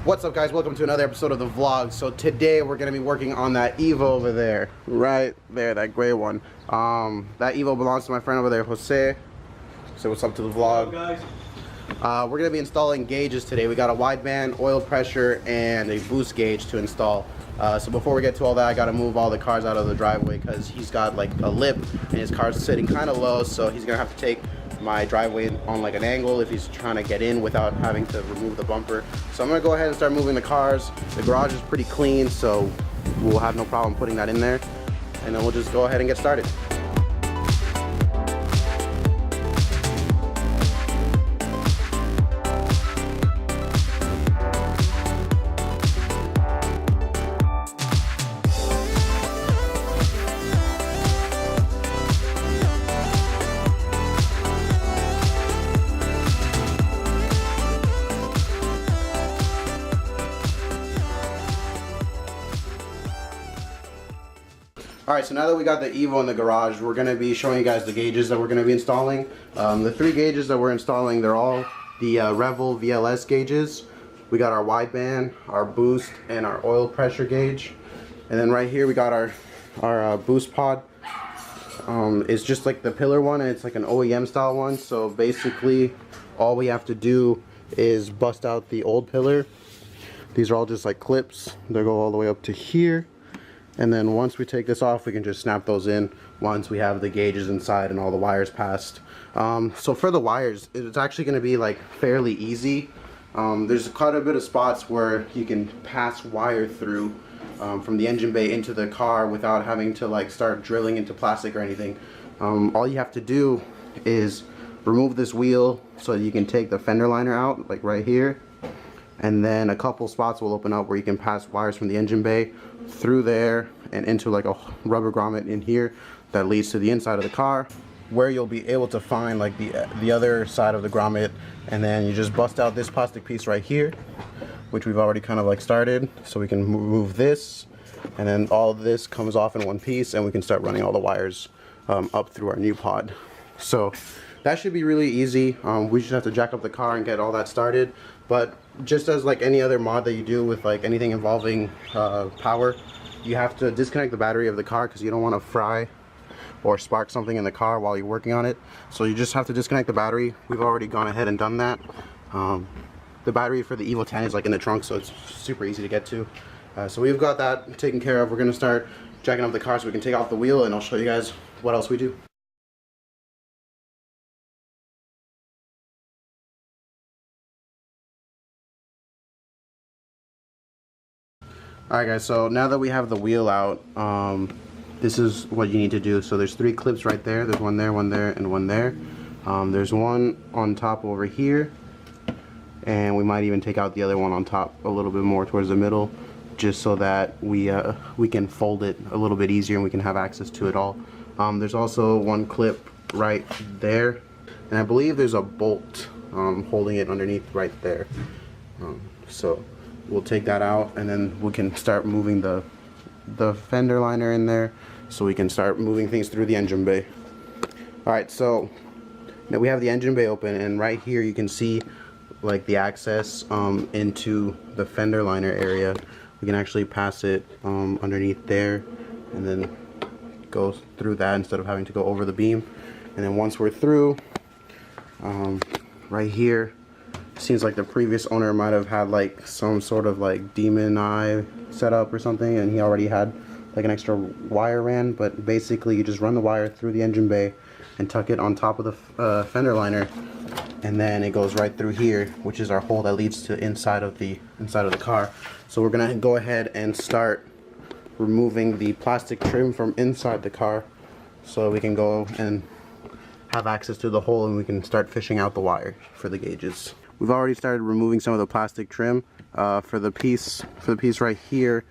What's up, guys? Welcome to another episode of the vlog. So today we're going to be working on that Evo over there, right there, that gray one. That Evo belongs to my friend over there, Jose. Say what's up to the vlog. Hello, guys. We're going to be installing gauges today. We got a wideband, oil pressure, and a boost gauge to install. So before we get to all that, I got to move all the cars out of the driveway because he's got like a lip and his car's sitting kind of low, so he's going to have to take my driveway on like an angle if he's trying to get in without having to remove the bumper. So I'm gonna go ahead and start moving the cars. The garage is pretty clean, so we'll have no problem putting that in there, and then we'll just go ahead and get started. Alright, so now that we got the Evo in the garage, we're going to be showing you guys the gauges that we're going to be installing. The three gauges that we're installing, they're all the Revel VLS gauges. We got our wideband, our boost, and our oil pressure gauge. And then right here we got our boost pod. It's just like the pillar one, and it's like an OEM style one. So basically all we have to do is bust out the old pillar. These are all just like clips. They go all the way up to here. And then once we take this off, we can just snap those in once we have the gauges inside and all the wires passed. So for the wires, it's actually going to be like fairly easy. There's quite a bit of spots where you can pass wire through from the engine bay into the car without having to like start drilling into plastic or anything. All you have to do is remove this wheel so you can take the fender liner out, like right here. And then a couple spots will open up where you can pass wires from the engine bay through there and into like a rubber grommet in here that leads to the inside of the car, where you'll be able to find like the other side of the grommet. And then you just bust out this plastic piece right here, which we've already kind of like started, so we can remove this, and then all of this comes off in one piece, and we can start running all the wires up through our new pod. So that should be really easy. We just have to jack up the car and get all that started. But just as like any other mod that you do with like anything involving power, you have to disconnect the battery of the car because you don't want to fry or spark something in the car while you're working on it. So you just have to disconnect the battery. We've already gone ahead and done that. The battery for the Evo 10 is like in the trunk, so it's super easy to get to. So we've got that taken care of. We're going to start jacking up the car so we can take off the wheel, and I'll show you guys what else we do. Alright guys, so now that we have the wheel out, this is what you need to do. So there's three clips right there. There's one there, and one there. There's one on top over here, and we might even take out the other one on top a little bit more towards the middle, just so that we can fold it a little bit easier and we can have access to it all. There's also one clip right there, and I believe there's a bolt holding it underneath right there. So we'll take that out, and then we can start moving the fender liner in there so we can start moving things through the engine bay. Alright, so now we have the engine bay open, and right here you can see like the access into the fender liner area. We can actually pass it underneath there and then go through that instead of having to go over the beam. And then once we're through, right here, seems like the previous owner might have had like some sort of like demon eye setup or something, and he already had like an extra wire ran. But basically you just run the wire through the engine bay and tuck it on top of the fender liner, and then it goes right through here, which is our hole that leads to inside of the car. So we're gonna go ahead and start removing the plastic trim from inside the car so we can go and have access to the hole, and we can start fishing out the wire for the gauges. We've already started removing some of the plastic trim. For the piece right here,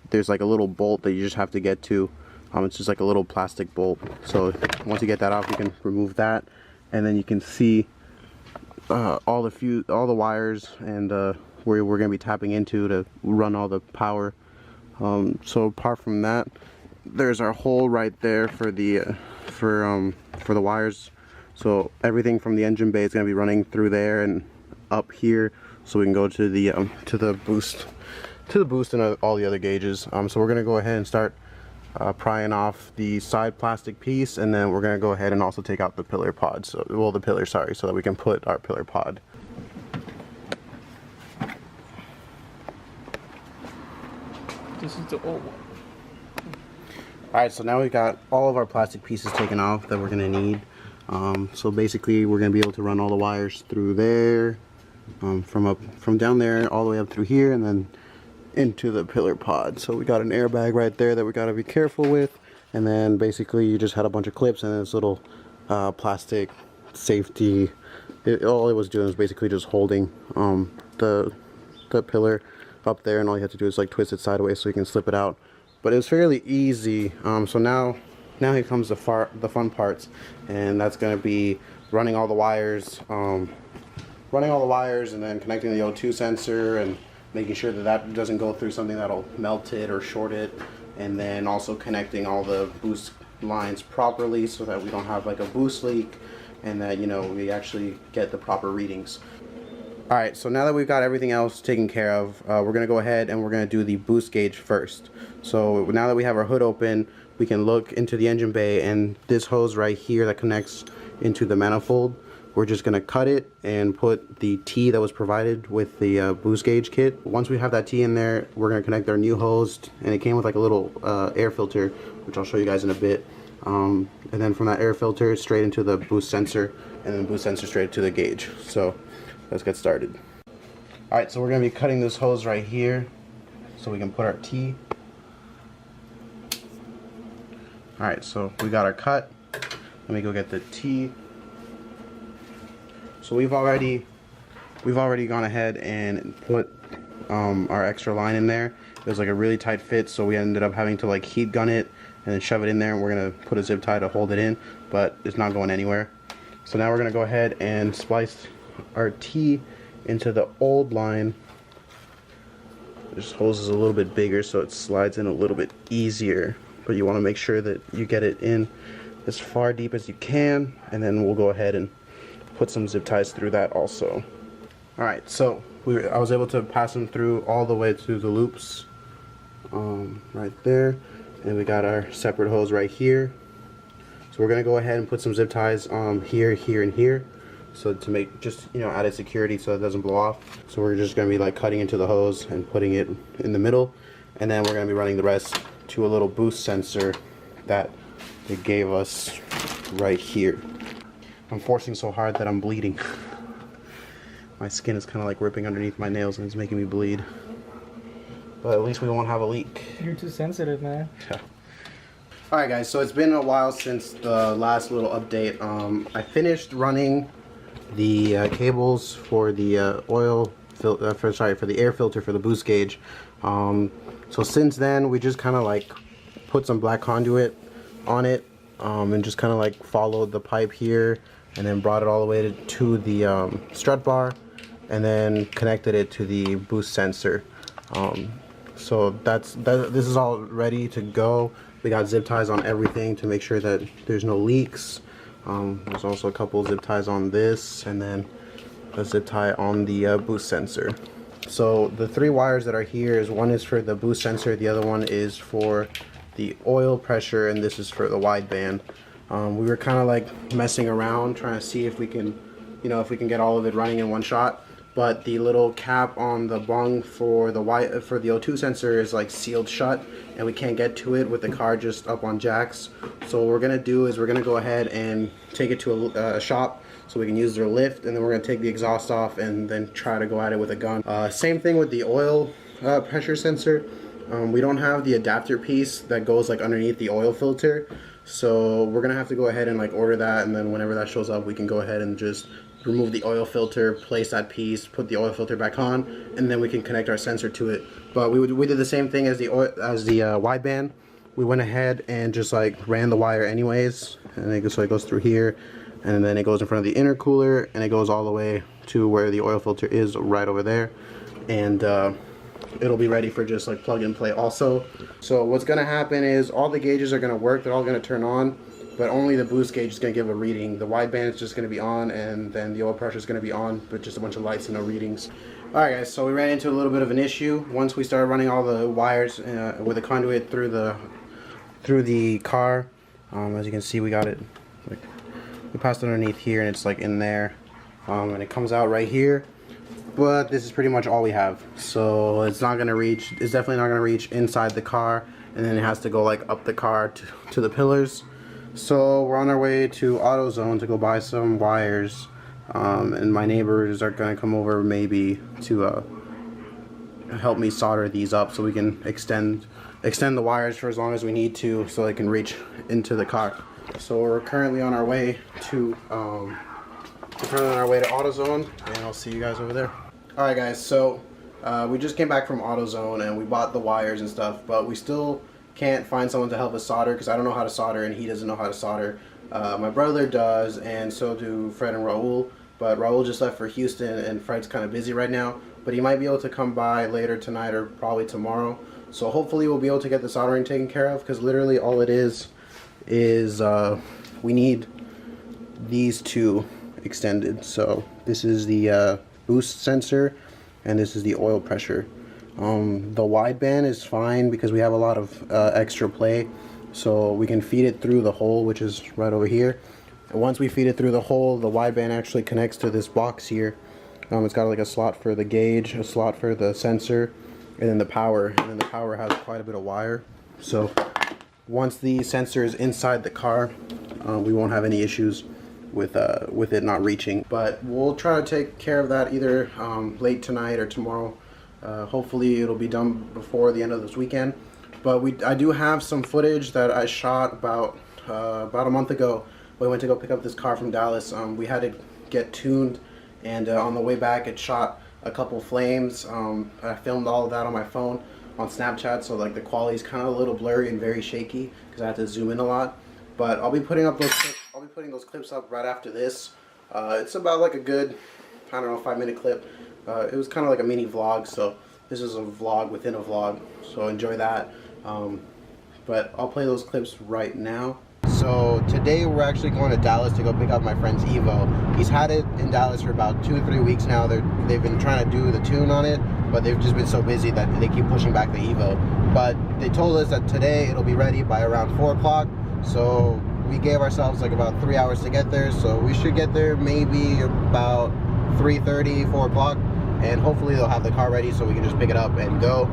there's like a little bolt that you just have to get to. It's just like a little plastic bolt. So once you get that off, you can remove that, and then you can see all the wires and where we're going to be tapping into to run all the power. So apart from that, there's our hole right there for the wires. So everything from the engine bay is going to be running through there and up here so we can go to the boost and all the other gauges. So we're gonna go ahead and start prying off the side plastic piece, and then we're gonna go ahead and also take out the pillar pod. So, well, the pillar, sorry, so that we can put our pillar pod. This is the old one. Alright, so now we've got all of our plastic pieces taken off that we're going to need. So basically we're going to be able to run all the wires through there, from down there all the way up through here, and then into the pillar pod. So we got an airbag right there that we got to be careful with, and then basically you just had a bunch of clips and this little plastic safety. All it was doing was basically just holding the pillar up there, and all you have to do is like twist it sideways so you can slip it out. But it was fairly easy. So now here comes the fun parts, and that's going to be running all the wires, and then connecting the O2 sensor and making sure that that doesn't go through something that'll melt it or short it, and then also connecting all the boost lines properly so that we don't have like a boost leak, and that, you know, we actually get the proper readings. Alright, so now that we've got everything else taken care of, we're going to go ahead and we're going to do the boost gauge first. So now that we have our hood open, we can look into the engine bay, and this hose right here that connects into the manifold, we're just going to cut it and put the T that was provided with the boost gauge kit. Once we have that T in there, we're going to connect our new hose, and it came with like a little air filter, which I'll show you guys in a bit. And then from that air filter straight into the boost sensor, and then the boost sensor straight to the gauge. So let's get started. Alright, so we're going to be cutting this hose right here so we can put our T. Alright, so we got our cut. Let me go get the T. So we've already gone ahead and put our extra line in there. It was like a really tight fit, so we ended up having to like heat gun it and then shove it in there, and we're going to put a zip tie to hold it in, but it's not going anywhere. So now we're going to go ahead and splice our T into the old line. This hose is a little bit bigger, so it slides in a little bit easier, but you want to make sure that you get it in as far deep as you can, and then we'll go ahead and put some zip ties through that also. Alright, so I was able to pass them through all the way to the loops right there, and we got our separate hose right here. So we're going to go ahead and put some zip ties here, here, and here, so to make just, you know, added security so it doesn't blow off. So we're just going to be like cutting into the hose and putting it in the middle, and then we're going to be running the rest to a little boost sensor that they gave us right here. I'm forcing so hard that I'm bleeding. My skin is kind of like ripping underneath my nails and it's making me bleed. But at least we won't have a leak. You're too sensitive, man. Yeah. Alright guys, so it's been a while since the last little update. I finished running the cables for the for the air filter for the boost gauge. So since then we just kind of like put some black conduit on it, and just kind of like followed the pipe here, and then brought it all the way to the strut bar, and then connected it to the boost sensor. So this is all ready to go. We got zip ties on everything to make sure that there's no leaks. There's also a couple of zip ties on this, and then a zip tie on the boost sensor. So the three wires that are here is, one is for the boost sensor, the other one is for the oil pressure, and this is for the wideband. We were kind of like messing around trying to see if we can, you know, if we can get all of it running in one shot. But the little cap on the bung for the O2 sensor is like sealed shut, and we can't get to it with the car just up on jacks. So what we're gonna do is we're gonna go ahead and take it to a shop so we can use their lift, and then we're gonna take the exhaust off and then try to go at it with a gun. Same thing with the oil pressure sensor. We don't have the adapter piece that goes like underneath the oil filter, so we're gonna have to go ahead and like order that, and then whenever that shows up we can go ahead and just remove the oil filter, place that piece, put the oil filter back on, and then we can connect our sensor to it. But we did the same thing as the wideband. We went ahead and just like ran the wire anyways, and so it goes through here, and then it goes in front of the intercooler, and it goes all the way to where the oil filter is right over there, and it'll be ready for just like plug and play also. So what's gonna happen is all the gauges are gonna work, they're all gonna turn on, but only the boost gauge is gonna give a reading. The wideband is just gonna be on, and then the oil pressure is gonna be on, but just a bunch of lights and no readings. Alright guys, so we ran into a little bit of an issue. Once we started running all the wires with a conduit through the car, as you can see, we got it, like, we passed it underneath here and it's like in there, and it comes out right here. But this is pretty much all we have, so it's definitely not gonna reach inside the car, and then it has to go like up the car to the pillars. So we're on our way to AutoZone to go buy some wires, and my neighbors are gonna come over maybe to help me solder these up so we can extend the wires for as long as we need to, so they can reach into the car. So we're currently on our way to AutoZone, and I'll see you guys over there. Alright guys, so we just came back from AutoZone and we bought the wires and stuff, but we still can't find someone to help us solder because I don't know how to solder and he doesn't know how to solder. My brother does, and so do Fred and Raul, but Raul just left for Houston and Fred's kind of busy right now, but he might be able to come by later tonight or probably tomorrow. So hopefully we'll be able to get the soldering taken care of, because literally all it is we need these two extended. So this is the boost sensor and this is the oil pressure. The wideband is fine because we have a lot of extra play, so we can feed it through the hole, which is right over here. And once we feed it through the hole, the wideband actually connects to this box here. It's got like a slot for the gauge, a slot for the sensor, and then the power. And then the power has quite a bit of wire. So once the sensor is inside the car, we won't have any issues with it not reaching. But we'll try to take care of that either late tonight or tomorrow. Hopefully it'll be done before the end of this weekend. But I do have some footage that I shot about a month ago. We went to go pick up this car from Dallas. We had it get tuned, and on the way back it shot a couple flames. I filmed all of that on my phone on Snapchat, so like the quality is kind of a little blurry and very shaky because I have to zoom in a lot. But I'll be putting those clips up right after this. It's about like a good, I don't know, 5-minute clip. It was kind of like a mini vlog, so this is a vlog within a vlog, so enjoy that. But I'll play those clips right now. So today we're actually going to Dallas to go pick up my friend's Evo. He's had it in Dallas for about 2 or 3 weeks now. They've been trying to do the tune on it, but they've just been so busy that they keep pushing back the Evo. But they told us that today it'll be ready by around 4 o'clock, so we gave ourselves like about 3 hours to get there, so we should get there maybe about 3:30, 4 o'clock, and hopefully they'll have the car ready so we can just pick it up and go.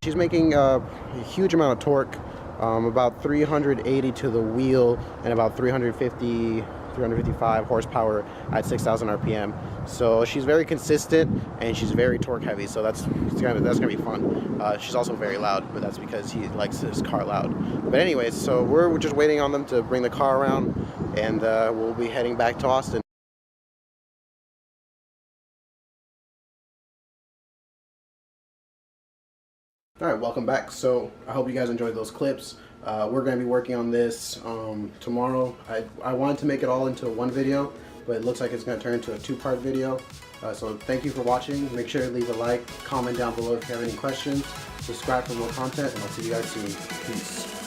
She's making a huge amount of torque, about 380 to the wheel and about 355 horsepower at 6,000 RPM. So she's very consistent and she's very torque heavy, so that's gonna be fun. She's also very loud, but that's because he likes his car loud. But anyways, so we're just waiting on them to bring the car around, and we'll be heading back to Austin. Alright, welcome back. So I hope you guys enjoyed those clips. We're going to be working on this tomorrow. I wanted to make it all into one video, but it looks like it's going to turn into a 2-part video. So thank you for watching. Make sure to leave a like, comment down below if you have any questions, subscribe for more content, and I'll see you guys soon. Peace.